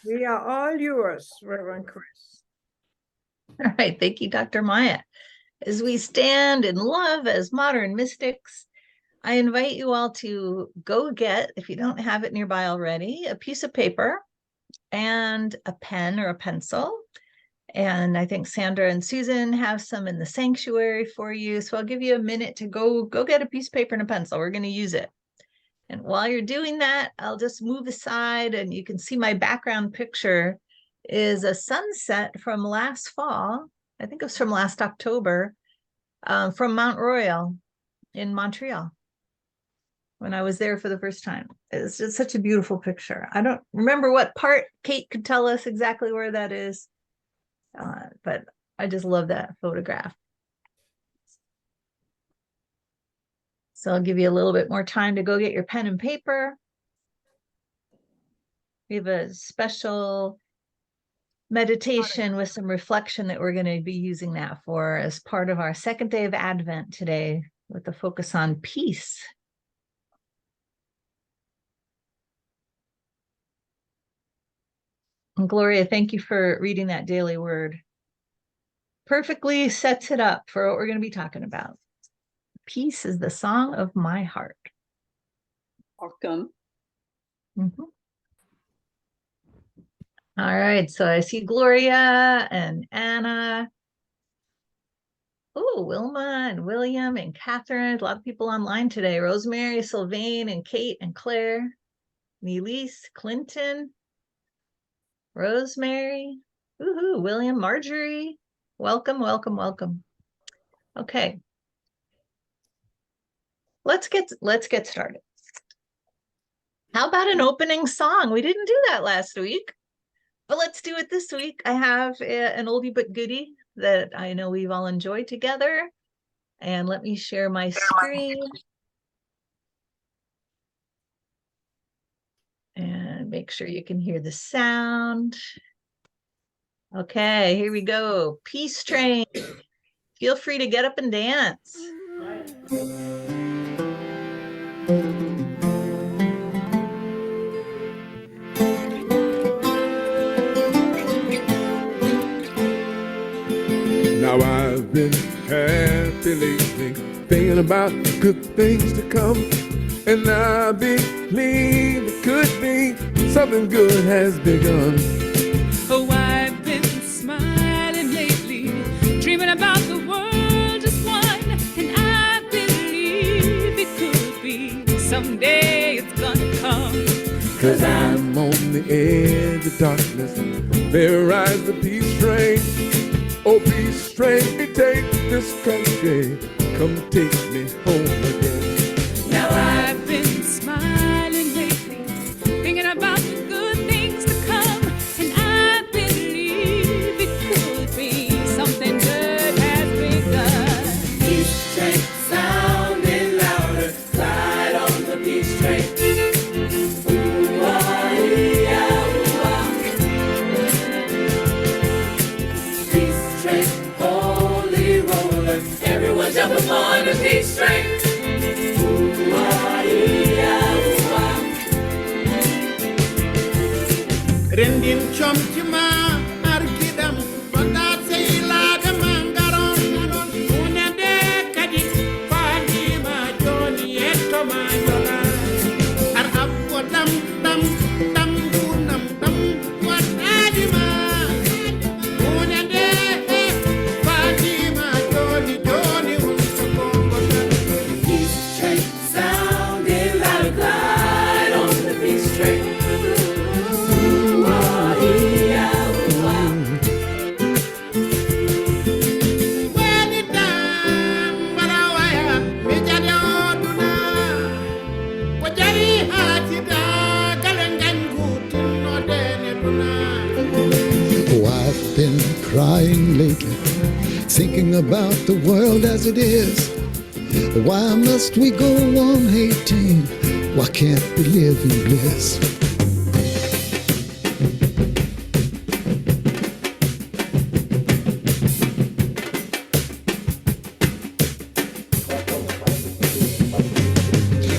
We are all yours, Reverend Chris. All right, thank you, Dr. Maya. As we stand in love as modern mystics, I invite you all to go get, if you don't have it nearby already, a piece of paper and a pen or a pencil. And I think Sandra and Susan have some in the sanctuary for you. So I'll give you a minute to go get a piece of paper and a pencil. We're going to use it. And while you're doing that, I'll just move aside and you can see my background picture is a sunset from last fall. I think it was from last October, from Mount Royal in Montreal when I was there for the first time. It's just such a beautiful picture. I don't remember what part. Kate could tell us exactly where that is, but I just love that photograph. So I'll give you a little bit more time to go get your pen and paper. We have a special meditation with some reflection that we're going to be using that for as part of our second day of Advent today, with the focus on peace. And Gloria, thank you for reading that daily word. Perfectly sets it up for what we're going to be talking about. Peace is the song of my heart. Welcome. Mm-hmm. All right, so I see Gloria and Anna. Oh, Wilma and William and Catherine. A lot of people online today. Rosemary, Sylvain, and Kate and Claire. Neelise, Clinton, Rosemary, woohoo, William, Marjorie. Welcome, welcome, welcome. Okay. Let's get started. How about an opening song? We didn't do that last week, but let's do it this week. I have an oldie but goodie that I know we've all enjoyed together. And let me share my screen. And make sure you can hear the sound. Okay, here we go. Peace Train. Feel free to get up and dance. Now I've been happy lately, thinking about good things to come, and I believe it could be something good has begun. Oh, I've been smiling lately, dreaming about the world just one, and I believe it could be someday it's gonna come. 'Cause I'm on the edge of darkness, there rides the peace train. Oh, peace train, me take this country, come take me home again. Now I've been smiling lately, thinking about the good things to come, and I believe it could be something good has begun. Peace train sounding louder, ride on the peace train. Jumping on the peace train. Rendin chomtima arkidam fata sayla de mangaron unade kadi fadi ma joni eto ma jola ar abbo dam dam dam bunam dam wat adima unade fadi ma joni joni unso kongo. Peace train sounding loud, glide on the peace train. Oh, I've been crying lately, thinking about the world as it is. Why must we go on hating? Why can't we live in bliss?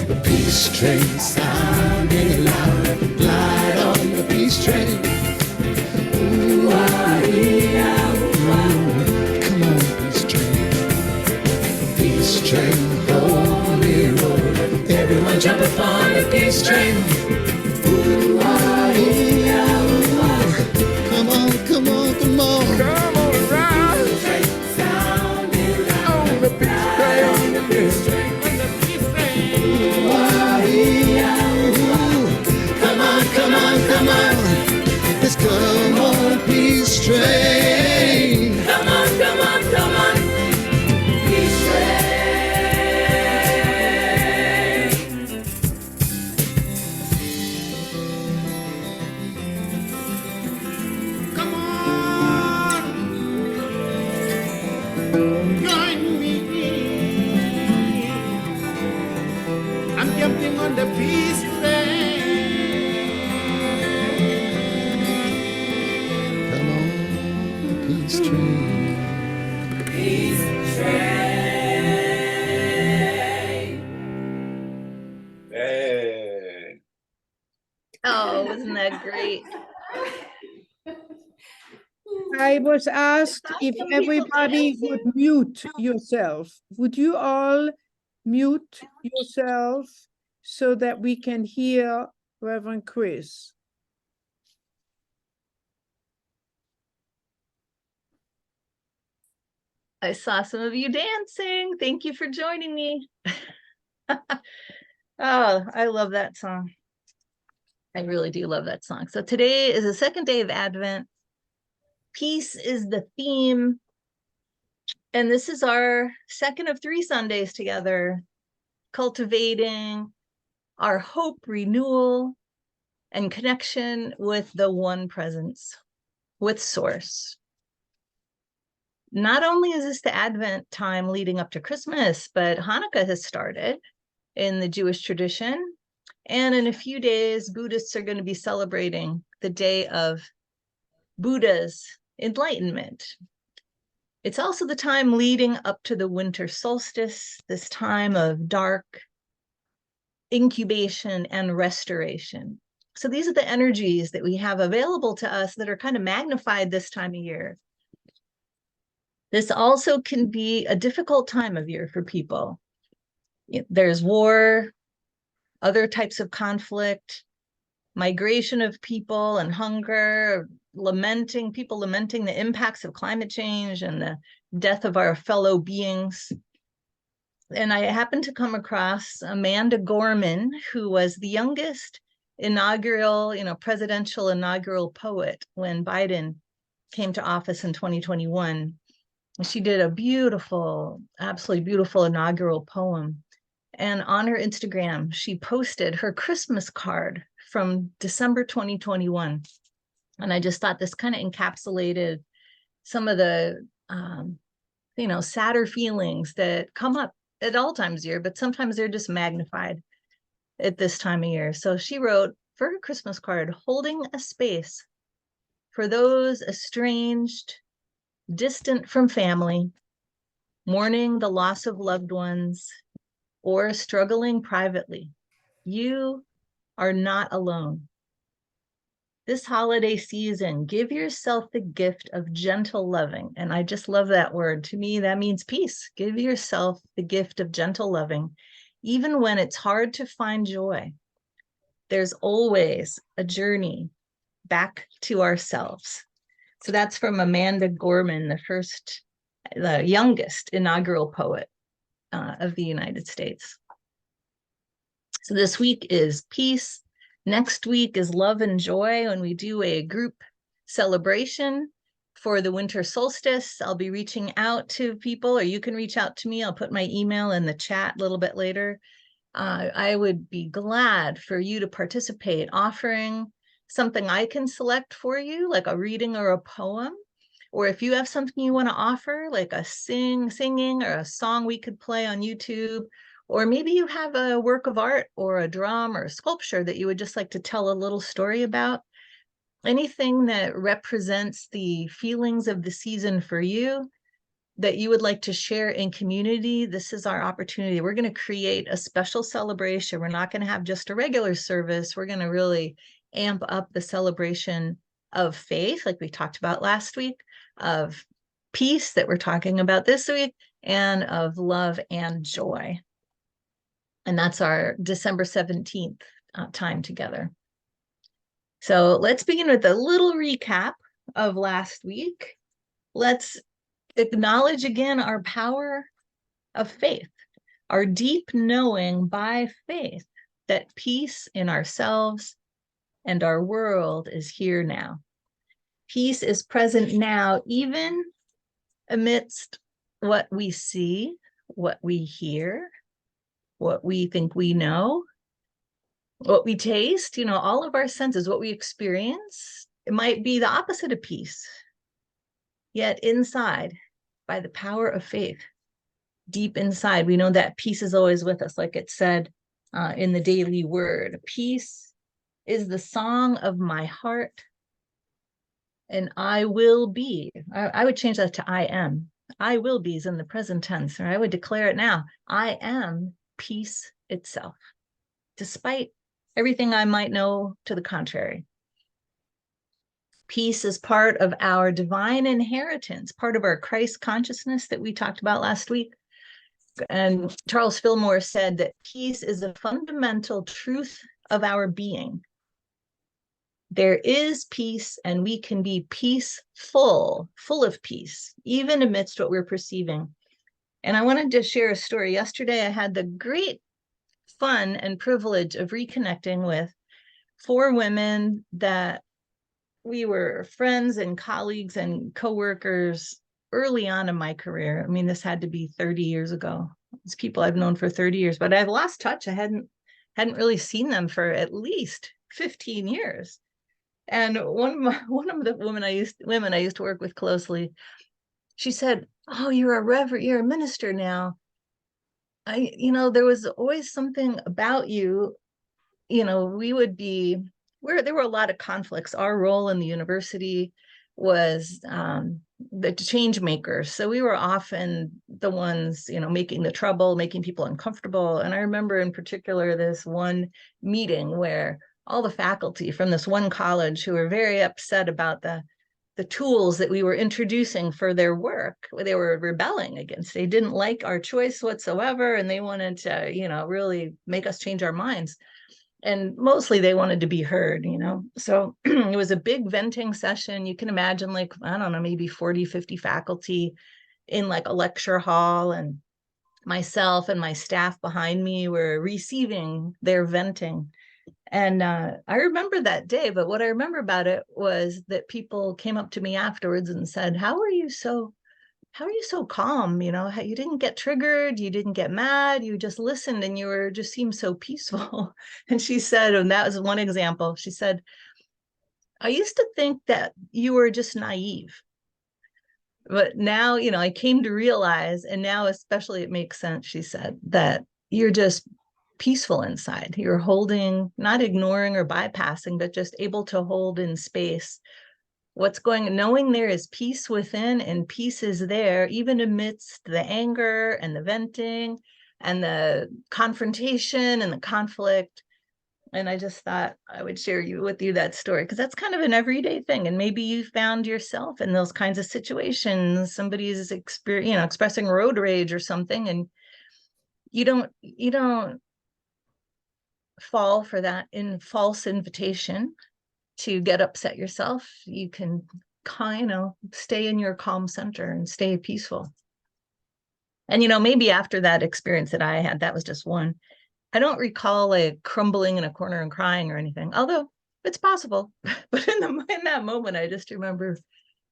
The peace train sounding louder, glide on the peace train. peace train. Ooh, come on, come on, come on. Come on and ride on the peace train. Come on, come on, come on. Let's come on, peace train. Come on, come on, come on. Peace train. Come on, join me. I'm jumping on the peace train. Come on, peace train. Peace train. Hey. Oh, isn't that great? I was asked if Some people everybody dancing. would mute yourself. Would you all mute yourself so that we can hear Reverend Chris? I saw some of you dancing. Thank you for joining me. Oh, I love that song. I really do love that song. So today is the second day of Advent. Peace is the theme. And this is our second of 3 Sundays together, cultivating our hope, renewal, and connection with the one presence, with Source. Not only is this the Advent time leading up to Christmas, but Hanukkah has started in the Jewish tradition. And in a few days, Buddhists are going to be celebrating the day of Buddha's enlightenment. It's also the time leading up to the winter solstice, this time of dark incubation and restoration. So these are the energies that we have available to us that are kind of magnified this time of year. This also can be a difficult time of year for people. There's war, other types of conflict, migration of people and hunger, people lamenting the impacts of climate change and the death of our fellow beings. And I happened to come across Amanda Gorman, who was the youngest presidential inaugural poet when Biden came to office in 2021. She did a beautiful, absolutely beautiful inaugural poem. And on her Instagram, she posted her Christmas card from December 2021. And I just thought this kind of encapsulated some of the, sadder feelings that come up at all times of year, but sometimes they're just magnified at this time of year. So she wrote for her Christmas card, holding a space for those estranged, distant from family, mourning the loss of loved ones, or struggling privately. You are not alone. This holiday season, give yourself the gift of gentle loving. And I just love that word. To me, that means peace. Give yourself the gift of gentle loving, even when it's hard to find joy. There's always a journey back to ourselves. So that's from Amanda Gorman, the youngest inaugural poet of the United States. So this week is peace. Next week is love and joy when we do a group celebration for the winter solstice. I'll be reaching out to people, or you can reach out to me. I'll put my email in the chat a little bit later. I would be glad for you to participate, offering something I can select for you, like a reading or a poem. Or if you have something you want to offer, like a singing or a song we could play on YouTube, or maybe you have a work of art or a drum or a sculpture that you would just like to tell a little story about, anything that represents the feelings of the season for you that you would like to share in community, this is our opportunity. We're going to create a special celebration. We're not going to have just a regular service. We're going to really amp up the celebration of faith, like we talked about last week, of peace that we're talking about this week, and of love and joy. And that's our December 17th time together. So let's begin with a little recap of last week. Let's acknowledge again our power of faith, our deep knowing by faith that peace in ourselves and our world is here now. Peace is present now, even amidst what we see, what we hear, what we think we know, what we taste, all of our senses, what we experience. It might be the opposite of peace. Yet inside, by the power of faith, deep inside, we know that peace is always with us, like it said in the daily word. Peace is the song of my heart, and I will be. I would change that to I am. I will be is in the present tense, or I would declare it now. I am peace itself, despite everything I might know to the contrary. Peace is part of our divine inheritance, part of our Christ consciousness that we talked about last week. And Charles Fillmore said that peace is a fundamental truth of our being. There is peace, and we can be peaceful, full of peace, even amidst what we're perceiving. And I wanted to share a story. Yesterday, I had the great fun and privilege of reconnecting with 4 women that we were friends and colleagues and coworkers early on in my career. I mean, this had to be 30 years ago. It's people I've known for 30 years, but I've lost touch. I hadn't really seen them for at least 15 years. And one of the women I used to work with closely, she said, "Oh, you're a reverend, you're a minister now. There was always something about you. We would be there were a lot of conflicts. Our role in the university was the change makers. So we were often the ones, making the trouble, making people uncomfortable. And I remember in particular this one meeting where all the faculty from this one college who were very upset about the tools that we were introducing for their work, they were rebelling against. They didn't like our choice whatsoever, and they wanted to, really make us change our minds. And mostly they wanted to be heard, So it was a big venting session. You can imagine, like, I don't know, maybe 40, 50 faculty in like a lecture hall, and myself and my staff behind me were receiving their venting. And I remember that day, but what I remember about it was that people came up to me afterwards and said, how are you so calm? You didn't get triggered, you didn't get mad, you just listened, and you just seemed so peaceful. And she said, and that was one example, she said, I used to think that you were just naive. But now, I came to realize, and now especially it makes sense, she said, that you're just peaceful inside. You're holding, not ignoring or bypassing, but just able to hold in space what's going on, knowing there is peace within, and peace is there even amidst the anger and the venting and the confrontation and the conflict. And I just thought I would share with you that story, because that's kind of an everyday thing. And maybe you found yourself in those kinds of situations. Somebody's expressing road rage or something, and you don't fall for that false invitation to get upset yourself. You can stay in your calm center and stay peaceful. And maybe after that experience that I had, that was just one. I don't recall like crumbling in a corner and crying or anything, although it's possible. But in that moment, I just remember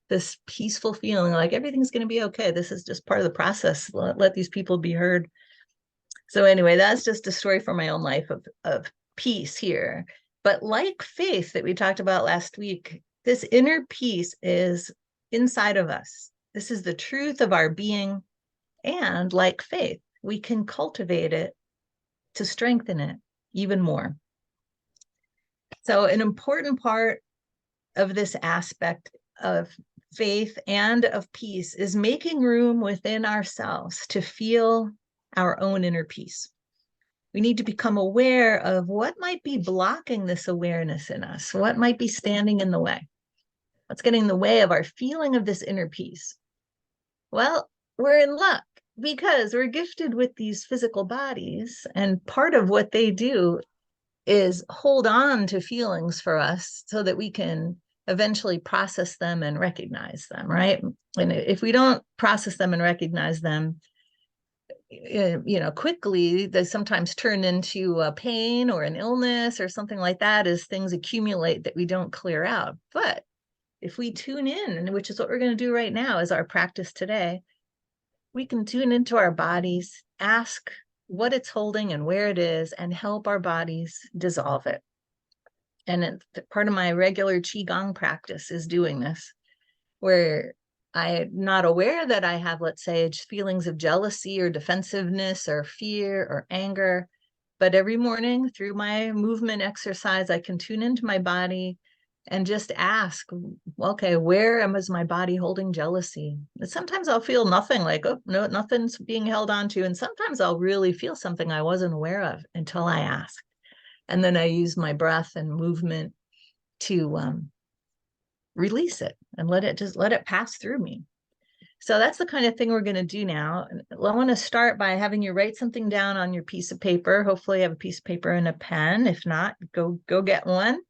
this peaceful feeling, like everything's going to be okay. This is just part of the process. Let these people be heard. So anyway, that's just a story from my own life of peace here. But like faith that we talked about last week, this inner peace is inside of us. This is the truth of our being. And like faith, we can cultivate it to strengthen it even more. So an important part of this aspect of faith and of peace is making room within ourselves to feel our own inner peace. We need to become aware of what might be blocking this awareness in us, what might be standing in the way, what's getting in the way of our feeling of this inner peace. Well, we're in luck because we're gifted with these physical bodies, and part of what they do is hold on to feelings for us so that we can eventually process them and recognize them, right? And if we don't process them and recognize them, quickly, they sometimes turn into a pain or an illness or something like that as things accumulate that we don't clear out. But if we tune in, which is what we're going to do right now as our practice today, we can tune into our bodies, ask what it's holding and where it is, and help our bodies dissolve it. And part of my regular Qigong practice is doing this, where I'm not aware that I have, let's say, feelings of jealousy or defensiveness or fear or anger. But every morning through my movement exercise, I can tune into my body and just ask, okay, where is my body holding jealousy? And sometimes I'll feel nothing, like, oh, no, nothing's being held on to. And sometimes I'll really feel something I wasn't aware of until I ask. And then I use my breath and movement to release it and let it pass through me. So that's the kind of thing we're going to do now. I want to start by having you write something down on your piece of paper. Hopefully you have a piece of paper and a pen. If not, go get one.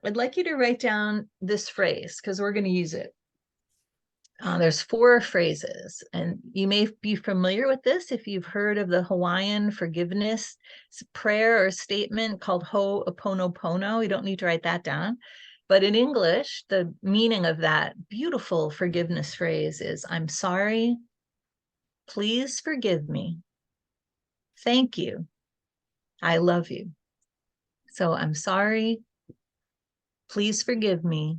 I'd like you to write down this phrase because we're going to use it. There's 4 phrases, and you may be familiar with this if you've heard of the Hawaiian forgiveness prayer or statement called Ho'oponopono. You don't need to write that down. But in English, the meaning of that beautiful forgiveness phrase is, I'm sorry, please forgive me, thank you, I love you. So I'm sorry, please forgive me,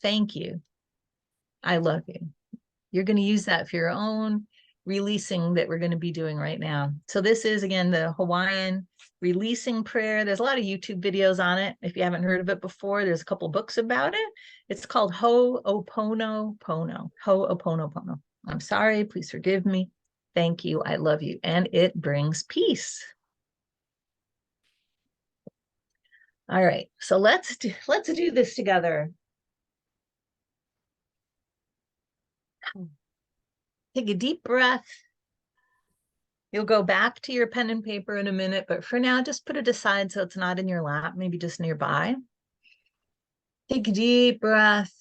thank you, I love you. You're going to use that for your own releasing that we're going to be doing right now. So this is, again, the Hawaiian releasing prayer. There's a lot of YouTube videos on it. If you haven't heard of it before, there's a couple books about it. It's called Ho'oponopono. Ho'oponopono. I'm sorry, please forgive me, thank you, I love you. And it brings peace. All right, so let's do this together. Take a deep breath. You'll go back to your pen and paper in a minute, but for now, just put it aside so it's not in your lap, maybe just nearby. Take a deep breath.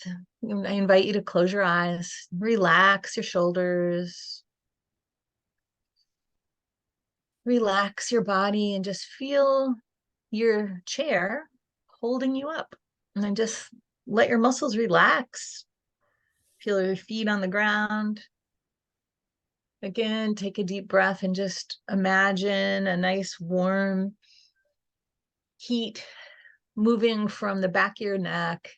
I invite you to close your eyes, relax your shoulders, relax your body, and just feel your chair holding you up. And then just let your muscles relax. Feel your feet on the ground. Again, take a deep breath and just imagine a nice warm heat moving from the back of your neck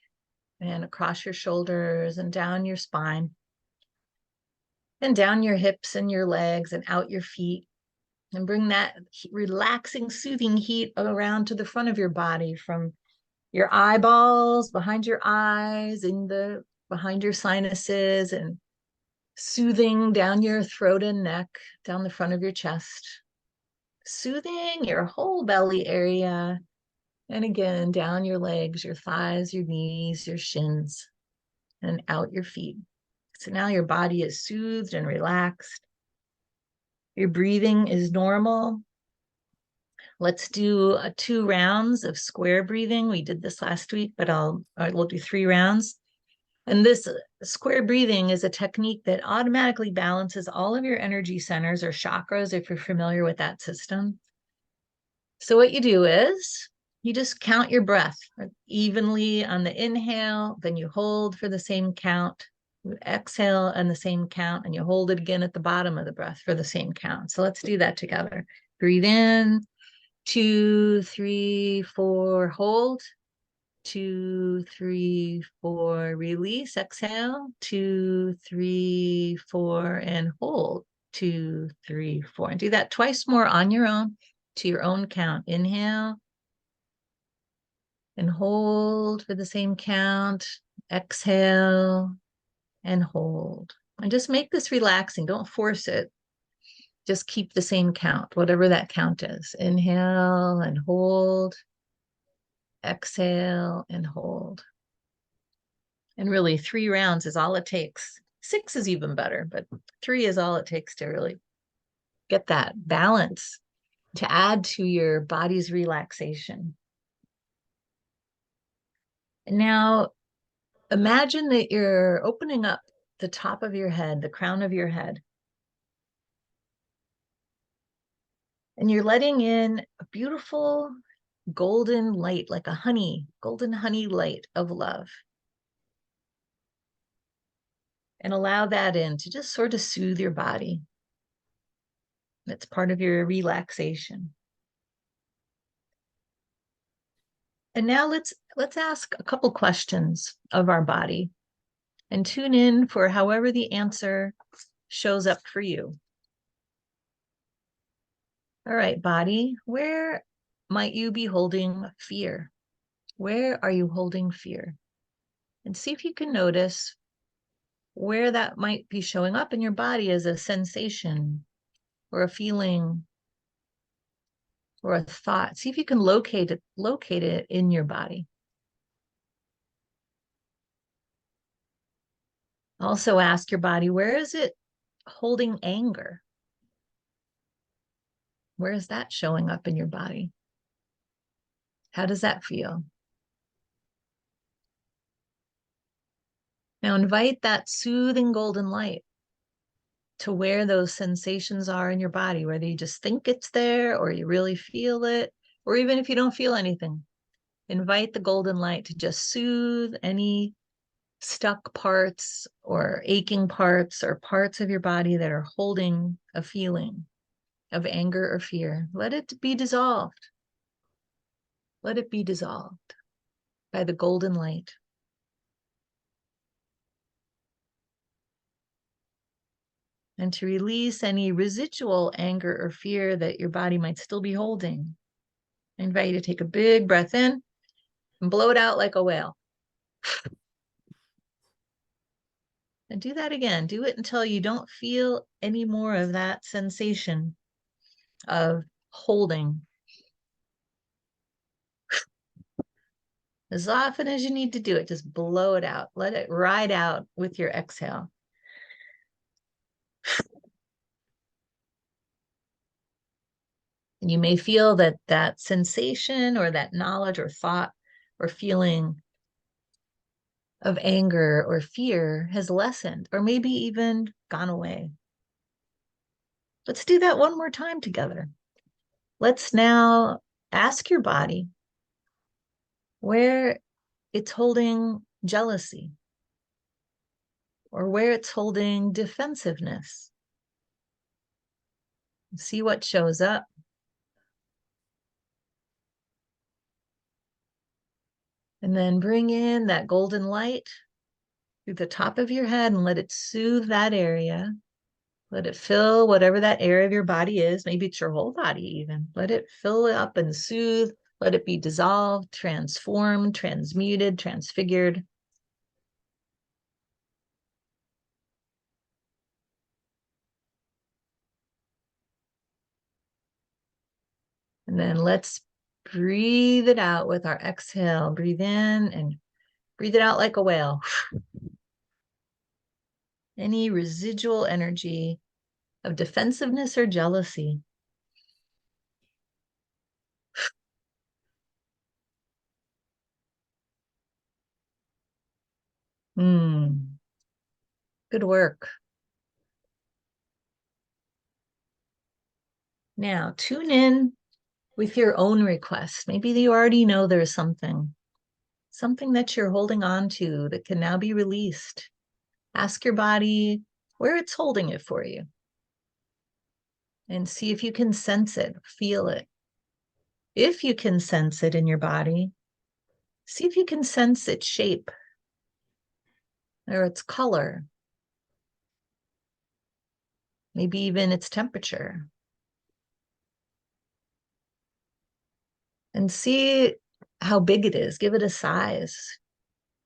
and across your shoulders and down your spine and down your hips and your legs and out your feet, and bring that relaxing, soothing heat around to the front of your body, from your eyeballs, behind your eyes, behind your sinuses, and soothing down your throat and neck, down the front of your chest, soothing your whole belly area, and again, down your legs, your thighs, your knees, your shins, and out your feet. So now your body is soothed and relaxed. Your breathing is normal. Let's do 2 rounds of square breathing. We did this last week, but we'll do 3 rounds. And this square breathing is a technique that automatically balances all of your energy centers or chakras, if you're familiar with that system. So what you do is you just count your breath evenly on the inhale, then you hold for the same count. You exhale on the same count, and you hold it again at the bottom of the breath for the same count. So let's do that together. Breathe in, 2, 3, 4, hold. 2, 3, 4, release, exhale, 2, 3, 4, and hold, 2, 3, 4. And do that twice more on your own, to your own count. Inhale and hold for the same count. Exhale and hold. And just make this relaxing. Don't force it. Just keep the same count, whatever that count is. Inhale and hold. Exhale and hold. And really 3 rounds is all it takes. 6 is even better, but 3 is all it takes to really get that balance to add to your body's relaxation. And now imagine that you're opening up the top of your head, the crown of your head. And you're letting in a beautiful golden light, like a golden honey light of love. And allow that in to just sort of soothe your body. That's part of your relaxation. And now let's ask a couple questions of our body and tune in for however the answer shows up for you. All right, body, where might you be holding fear? Where are you holding fear? And see if you can notice where that might be showing up in your body as a sensation or a feeling or a thought. See if you can locate it in your body. Also ask your body, where is it holding anger? Where is that showing up in your body? How does that feel? Now invite that soothing golden light to where those sensations are in your body, whether you just think it's there or you really feel it, or even if you don't feel anything. Invite the golden light to just soothe any stuck parts or aching parts or parts of your body that are holding a feeling of anger or fear. Let it be dissolved. Let it be dissolved by the golden light. And to release any residual anger or fear that your body might still be holding, I invite you to take a big breath in and blow it out like a whale. And do that again. Do it until you don't feel any more of that sensation of holding. As often as you need to do it, just blow it out. Let it ride out with your exhale. And you may feel that that sensation or that knowledge or thought or feeling of anger or fear has lessened or maybe even gone away. Let's do that one more time together. Let's now ask your body where it's holding jealousy or where it's holding defensiveness. See what shows up. And then bring in that golden light through the top of your head and let it soothe that area. Let it fill whatever that area of your body is. Maybe it's your whole body even. Let it fill it up and soothe. Let it be dissolved, transformed, transmuted, transfigured. And then let's breathe it out with our exhale. Breathe in and breathe it out like a whale. Any residual energy of defensiveness or jealousy. Good work. Now tune in with your own request. Maybe you already know there's something that you're holding on to that can now be released. Ask your body where it's holding it for you. And see if you can sense it, feel it. If you can sense it in your body, see if you can sense its shape or its color. Maybe even its temperature. And see how big it is. Give it a size.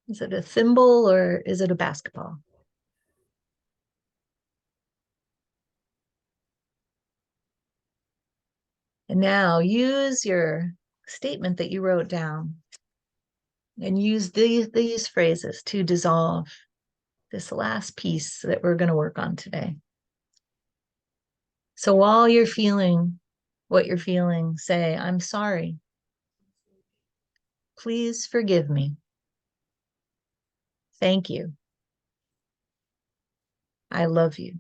Is it a thimble or is it a basketball? And now use your statement that you wrote down and use these phrases to dissolve this last piece that we're going to work on today. So while you're feeling what you're feeling. Say, I'm sorry. Please forgive me. Thank you. I love you.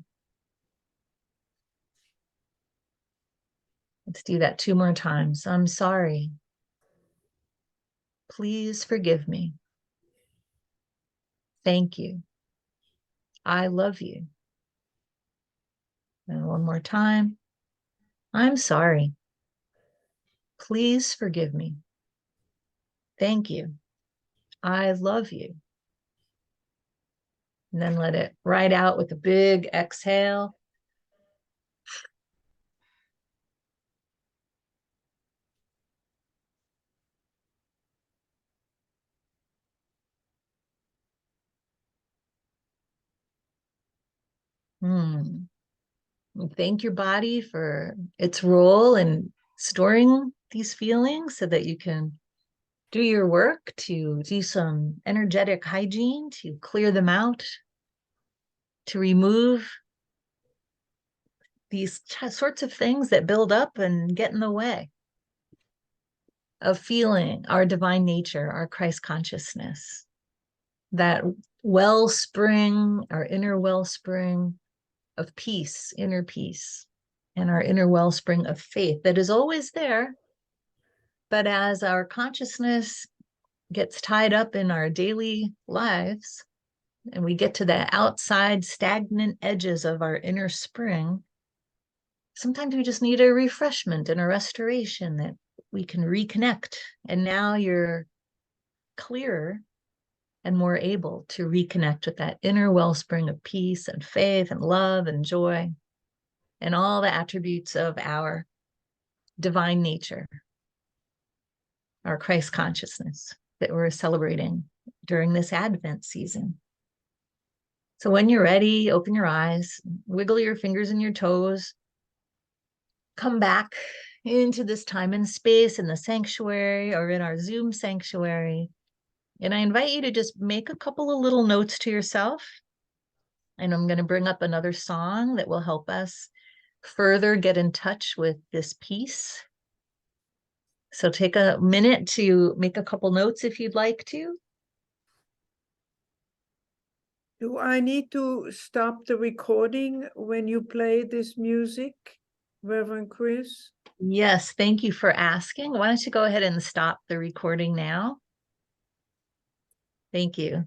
Let's do that 2 more times. I'm sorry. Please forgive me. Thank you. I love you. And 1 more time. I'm sorry. Please forgive me. Thank you. I love you. And then let it ride out with a big exhale. Thank your body for its role in storing these feelings so that you can do your work to do some energetic hygiene, to clear them out, to remove these sorts of things that build up and get in the way of feeling our divine nature, our Christ consciousness, that wellspring, our inner wellspring of peace, inner peace, and our inner wellspring of faith that is always there. But as our consciousness gets tied up in our daily lives, and we get to the outside stagnant edges of our inner spring, sometimes we just need a refreshment and a restoration that we can reconnect. And now you're clearer and more able to reconnect with that inner wellspring of peace and faith and love and joy and all the attributes of our divine nature, our Christ consciousness that we're celebrating during this Advent season. So when you're ready, open your eyes, wiggle your fingers and your toes, come back into this time and space in the sanctuary or in our Zoom sanctuary. And I invite you to just make a couple of little notes to yourself. And I'm going to bring up another song that will help us further get in touch with this peace. So take a minute to make a couple notes if you'd like to. Do I need to stop the recording when you play this music, Reverend Chris? Yes, thank you for asking. Why don't you go ahead and stop the recording now? Thank you.